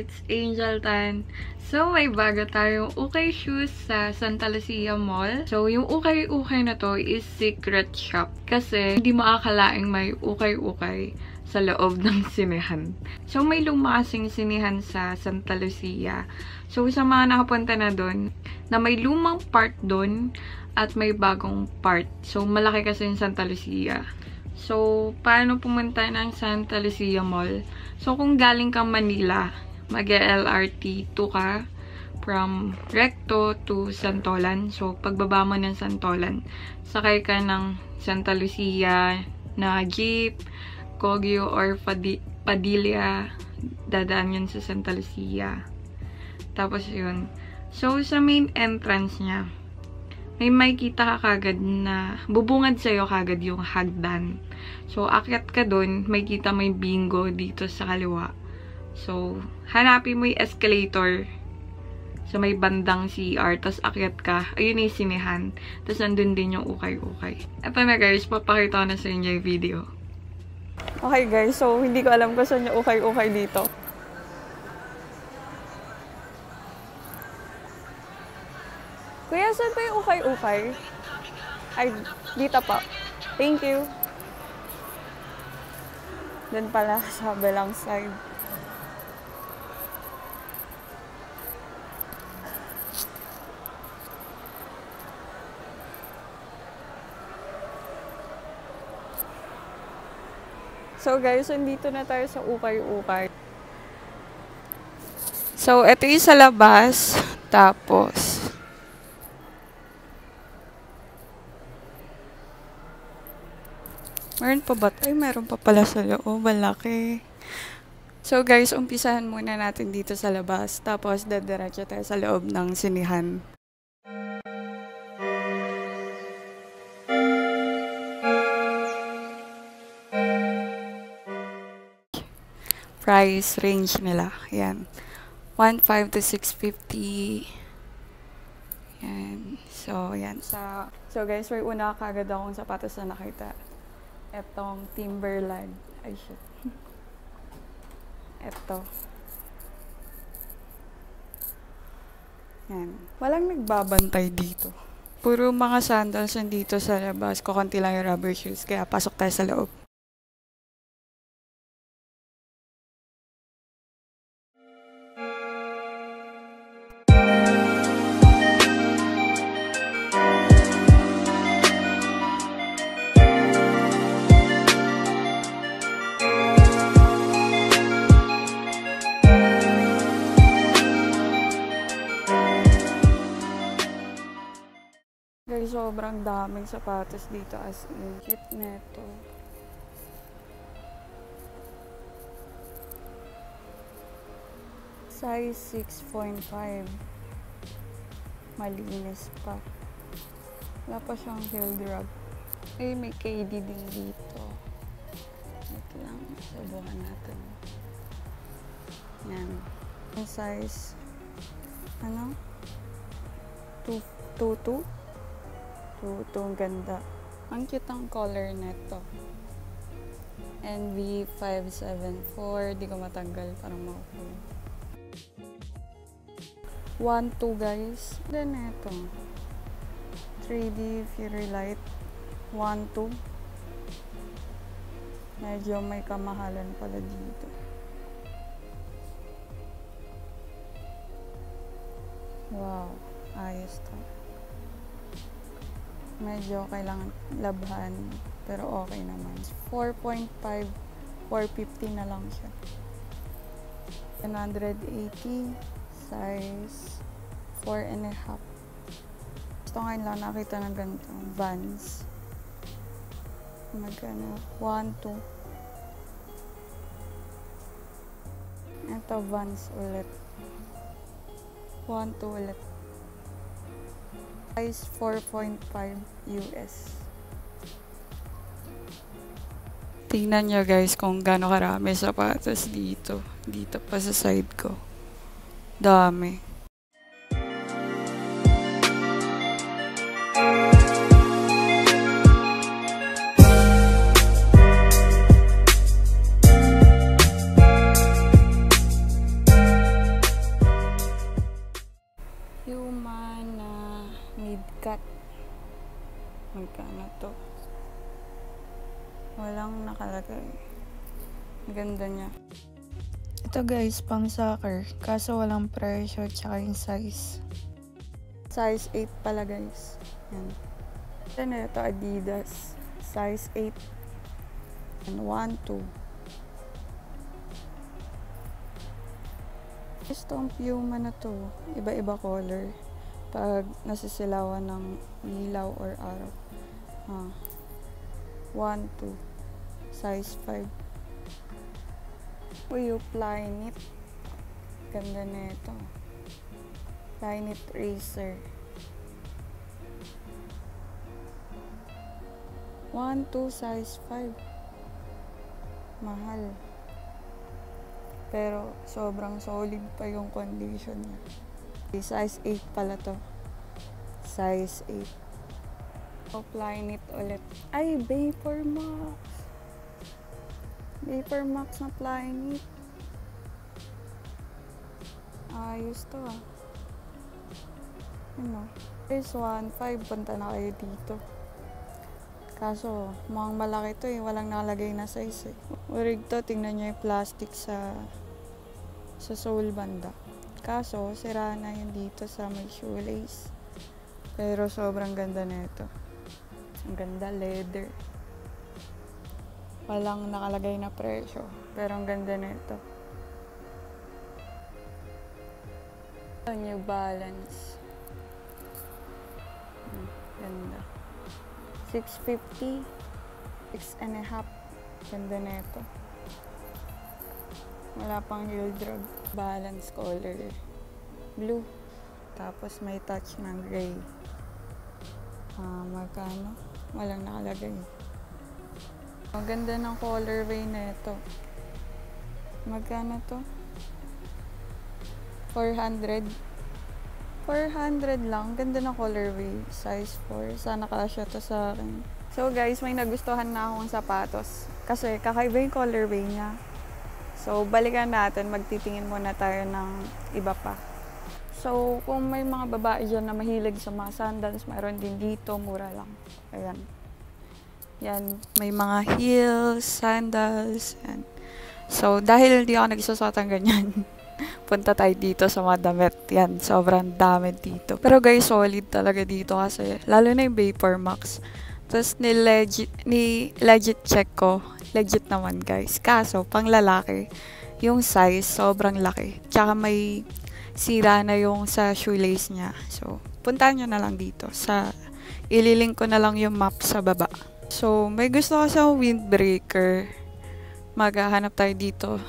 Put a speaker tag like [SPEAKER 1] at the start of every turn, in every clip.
[SPEAKER 1] it's Angel Tan. So, may bago tayong ukay shoes sa Santa Lucia Mall. So, yung ukay-ukay na to is secret shop. Kasi, hindi maakalaing may ukay-ukay sa loob ng sinehan. So, may lumakasing sinehan sa Santa Lucia. So, sa mga nakapunta na doon, na may lumang part doon at may bagong part. So, malaki kasi yung Santa Lucia. So, paano pumunta ng Santa Lucia Mall? So, kung galing kang Manila, mag-LRT 2 ka from Recto to Santolan. So, pagbaba mo ng Santolan, sakay ka ng Santa Lucia na jeep, Kogyo or Padilla, dadaan yun sa Santa Lucia. Tapos yun. So, sa main entrance niya, may makikita ka kagad na bubungad sa'yo kagad yung hagdan. So, akyat ka dun, makikita mo yung bingo dito sa kaliwa. So, hanapin mo yung escalator sa may bandang CR, tapos akyat ka. Ayun yung sinehan. Tapos nandun din yung ukay-ukay. Ito na guys, papakita ko na sa inyo yung video. Okay guys, so hindi ko alam kung saan yung ukay-ukay dito. Kuya, saan ba yung ukay-ukay? Ay, dito pa. Thank you. Doon pala sa belang side. So guys, nandito na tayo sa ukay-ukay. So, ito yung sa labas. Tapos, meron pa ba? Ay, meron pa pala sa loob. Malaki. So, guys, umpisahan muna natin dito sa labas. Tapos, dadiretso tayo sa loob ng sinihan. Price range nila. Yan. 1.5 to 6.50. Yan. So, yan. So, guys, may una kagad akong sapatos na nakita. Etong Timberland. Ay, shit. Eto. Yan. Walang nagbabantay dito. Puro mga sandals nandito sa labas. Kukunti lang yung rubber shoes. Kaya pasok tayo sa loob. Guys, sobrang daming sapatos dito as in. Cute neto. Size 6.5. Malinis pa. Wala pa siyang heel drop. Ay, may KD din dito. Ito lang. Subukan natin. Yan. Yung size, ano? 2.2? Ito, ang ganda. Ang cute ang color neto. NV574. Di ko matanggal. Parang makukuha. 1.2 guys. Then neto. 3D Fury Light. 1.2. Medyo may kamahalan pala dito. Wow. Ayos to. Medyo kailangan labhan, pero okay naman. 4.5, 450 na lang siya. 180, size 4.5. Gusto ngayon lang nakita ng ganito, Vans. Magkano? 1.2. Ito, Vans ulit. 1.2 ulit. Size 4.5 US. Tingnan nyo guys kung gaano karami sapatos dito. Dito pa sa side ko. Dami. Sikat. Magkano to? Walang nakalagay. Ang ganda niya. Ito guys, pang soccer. Kaso walang presyo tsaka yung size. Size 8 pala guys. Yan. Then ito Adidas. Size 8. And 1, 2. Gusto ang Puma na to. Iba-iba color. Pag nasisilawan ng ilaw or araw. 1, 2. Size 5. Uy, Flyknit. Ganda na ito. Flyknit Racer. 1, 2, size 5. Mahal. Pero sobrang solid pa yung condition niya. Size 8 pala to. Size 8. Flyknit ulit. Ay, Vapor Max. Vapor Max na Flyknit. Ayos to ah. Ano? There's 1.5. Punta na kayo dito. Kaso, mukhang malaki to eh. Walang nakalagay na size eh. Urig to. Tingnan nyo yung plastic sa sole banda. Kaso, sira na yun dito sa may shoelace. Pero sobrang ganda na ito. Ang ganda, leather. Walang nakalagay na presyo. Pero ang ganda na ito. New Balance. Ganda. 650. 6.5. Ganda na ito. Wala pang heel drag. Balance color. Blue. Tapos may touch ng gray. Magkano? Walang nakalagay. Ang ganda ng colorway na ito. Magkano to? 400. 400 lang. Ganda ng colorway. Size 4. Sana kasya to sa akin. So guys, may nagustuhan na akong sapatos. Kasi kakaiba yung colorway niya. So balikan natin. Magtitingin muna tayo ng iba pa. So kung may mga babae dyan na mahilig sa mga sandals, mayroon din dito. Mura lang. Ayan. Yan. May mga heels, sandals. Yan. So dahil hindi ako nagsusot ng ganyan, punta tayo dito sa mga damit. Yan, sobrang dami dito. Pero guys, solid talaga dito kasi, lalo na yung Vapor Max. Tapos legit check ko. Legit naman guys. Kaso, pang lalaki, yung size, sobrang laki. Tsaka may sira na yung sa shoelace niya. So, puntahan nyo na lang dito. Ililink ko na lang yung map sa baba. So, may gusto ko sa windbreaker. Maghahanap tayo dito.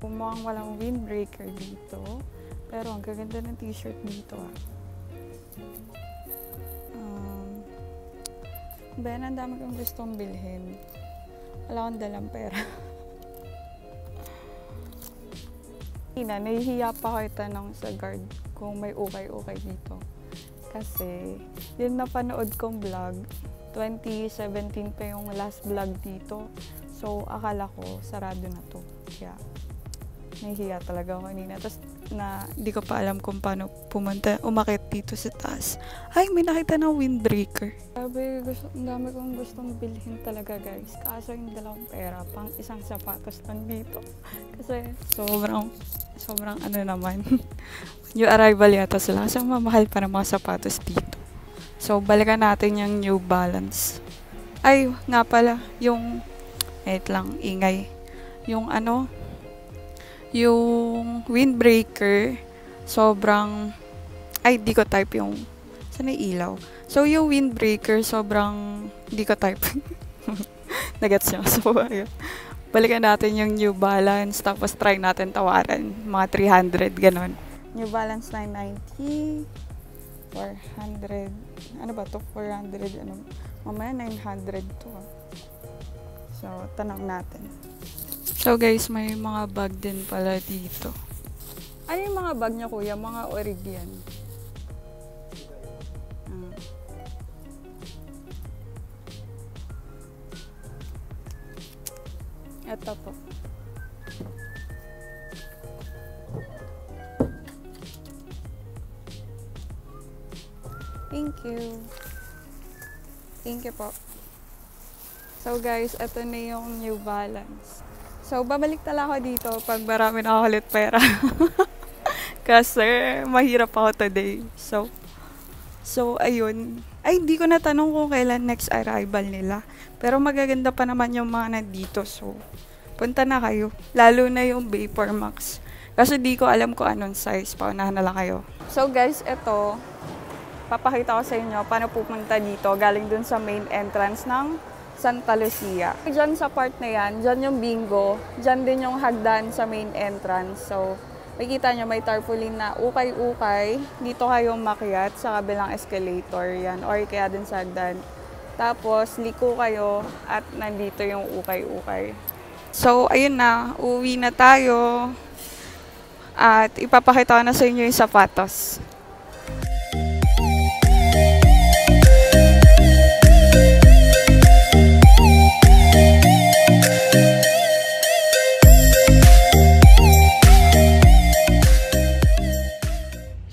[SPEAKER 1] Mukhang walang windbreaker dito. Pero ang gaganda ng t-shirt dito ah. Ben, ang dami kong gustong bilhin. Wala akong dalang pera. Nahihiya pa ako itanong sa guard kung may okay dito. Kasi, yung napanood kong vlog, 2017 pa yung last vlog dito. So, akala ko, sarado na to. Kaya, nahihiya talaga ako kanina. Tapos, hindi ko pa alam kung paano umakit dito sa taas. Ay, may nakita ng windbreaker. Sabi, ang dami kong gustong bilhin talaga guys. Kaso yung dalawang pera, pang isang sapatos lang dito. Kasi, sobrang ano naman. New arrival yata sila. Kasi mamahal pa ng mga sapatos dito. So, balikan natin yung New Balance. Ay, nga pala, wait lang, ingay. Yung windbreaker, di ko type yung, saan yung ilaw? So, yung windbreaker, di ko type. Nagets nyo. So, ayun. Balikan natin yung New Balance, tapos try natin tawaran. Mga 300, ganon. New Balance 990, 400, ano ba to? 400, mamaya 900 to. So, tanong natin. So guys, may mga bag din pala dito. Ano yung mga bag niya kuya? Mga orig yan. Ito po. Thank you. Thank you po. So guys, ito na yung New Balance. So babalik tala ako dito pag marami na ako ulit pera. Kasi mahirap ako today. So ayun. Ay, hindi ko natanong kung kailan next arrival nila. Pero magaganda pa naman yung mga nandito. So, punta na kayo. Lalo na yung Vapor Max. Kasi di ko alam kung anong size. Paunahan na lang kayo. So guys, ito. Papakita ko sa inyo paano pupunta dito. Galing dun sa main entrance ng Santa Lucia. Diyan sa part na yan, dyan yung bingo. Dyan din yung hagdan sa main entrance. So, makikita nyo may tarpaulin na ukay-ukay. Dito kayong makyat sa kabilang escalator. Yan. Or kaya din sa hagdan. Tapos, liko kayo at nandito yung ukay-ukay. So, ayun na. Uwi na tayo. At ipapakita ko na sa inyo yung sapatos.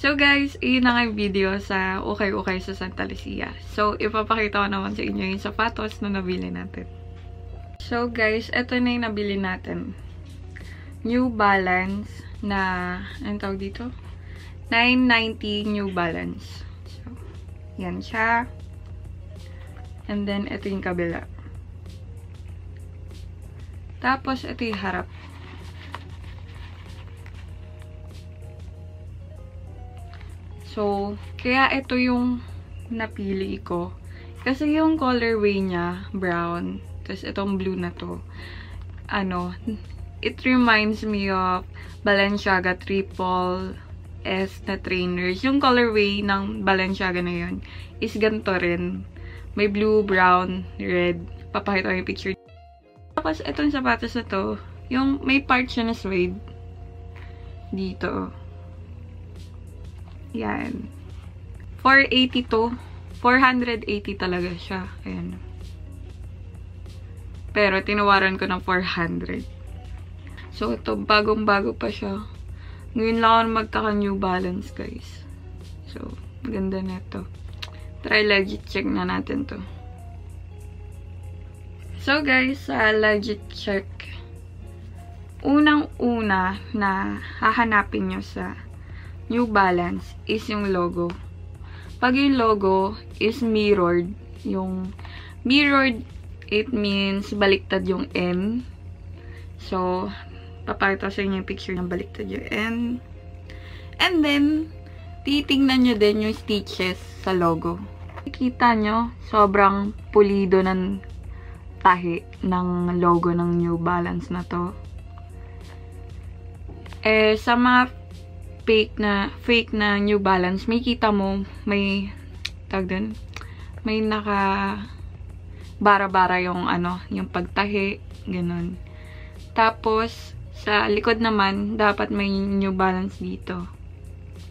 [SPEAKER 1] So guys, yun na nga yung video sa ukay-ukay sa Santa Lucia. So, ipapakita ko naman sa inyo yung sapatos na nabili natin. So guys, ito na yung nabili natin. New Balance na, anong tawag dito? 990 New Balance. So, yan siya. And then, ito yung kabila. Tapos, ito yung harap. So, kaya ito yung napili ko. Kasi yung colorway niya, brown. Tapos itong blue na to. It reminds me of Balenciaga Triple S na trainers. Yung colorway ng Balenciaga na yun is ganito rin. May blue, brown, red. Papakita ko yung picture. Tapos itong sapatos na to, yung may part siya na suede. Dito. Yan. 480 talaga siya. Ayan. Pero, tinawaran ko ng 400. So, ito, bagong-bago pa siya. Ngayon lang ako magkaka New Balance, guys. So, maganda na ito. Try legit check na natin to. So, guys, sa legit check, unang-una na hahanapin nyo sa New Balance is yung logo. Pag yung logo is mirrored, it means baliktad yung N. So, papakita sa inyo yung picture ng baliktad yung N. And then, titingnan nyo din yung stitches sa logo. Kita nyo, sobrang pulido ng tahi ng logo ng New Balance na to. Sa mga fake na New Balance, may kita mo, may naka bara-bara yung yung pagtahi, ganun. Tapos, sa likod naman, dapat may New Balance dito.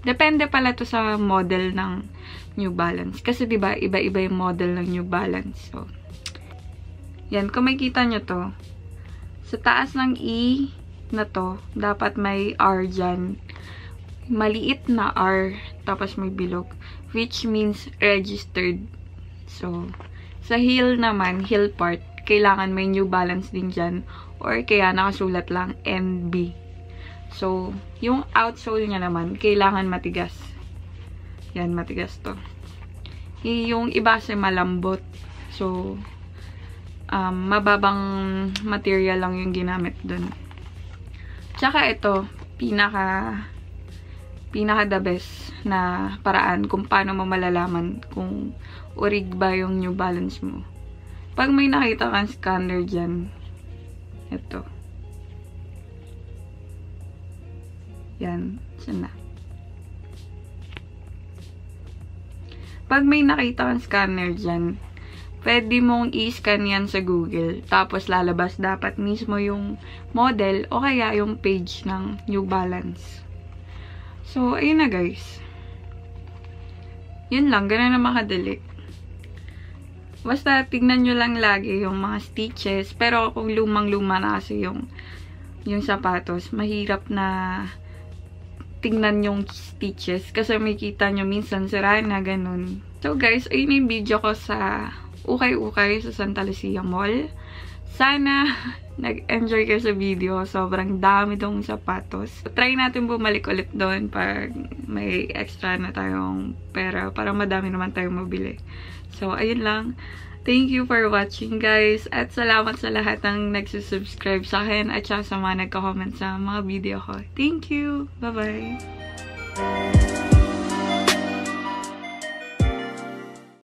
[SPEAKER 1] Depende pala to sa model ng New Balance. Kasi diba, iba-iba yung model ng New Balance. So, yan, kung makikita nyo to, sa taas ng E na to, dapat may R dyan. Maliit na R, tapos may bilog, which means registered. So, sa heel naman, heel part, kailangan may New Balance din dyan, or kaya nakasulat lang NB. So, yung outsole niya naman, kailangan matigas. Yan, matigas to. Yung iba kasi malambot. So, mababang material lang yung ginamit dun. Tsaka ito, pinaka the best na paraan kung paano mo malalaman kung orig ba yung New Balance mo. Pag may nakita kang scanner dyan, ito. Yan, siya na. Pag may nakita kang scanner dyan, pwede mong i-scan yan sa Google. Tapos lalabas dapat mismo yung model o kaya yung page ng New Balance. So, ayun na guys. Yun lang, ganun na makadali. Basta tignan nyo lang lagi yung mga stitches. Pero kung lumang-luma na kasi yung sapatos, mahirap na tignan yung stitches. Kasi makikita nyo minsan sira na ganun. So guys, ayun yung video ko sa ukay-ukay sa Santa Lucia Mall. Sana nag-enjoy kayo sa video. Sobrang dami tong sapatos. Try natin bumalik ulit doon pag may extra na tayong pera para madami naman tayong mabili. So, ayun lang. Thank you for watching, guys. At salamat sa lahat ng nagsusubscribe sa akin at sa mga nagko-comment sa mga video ko. Thank you! Bye-bye!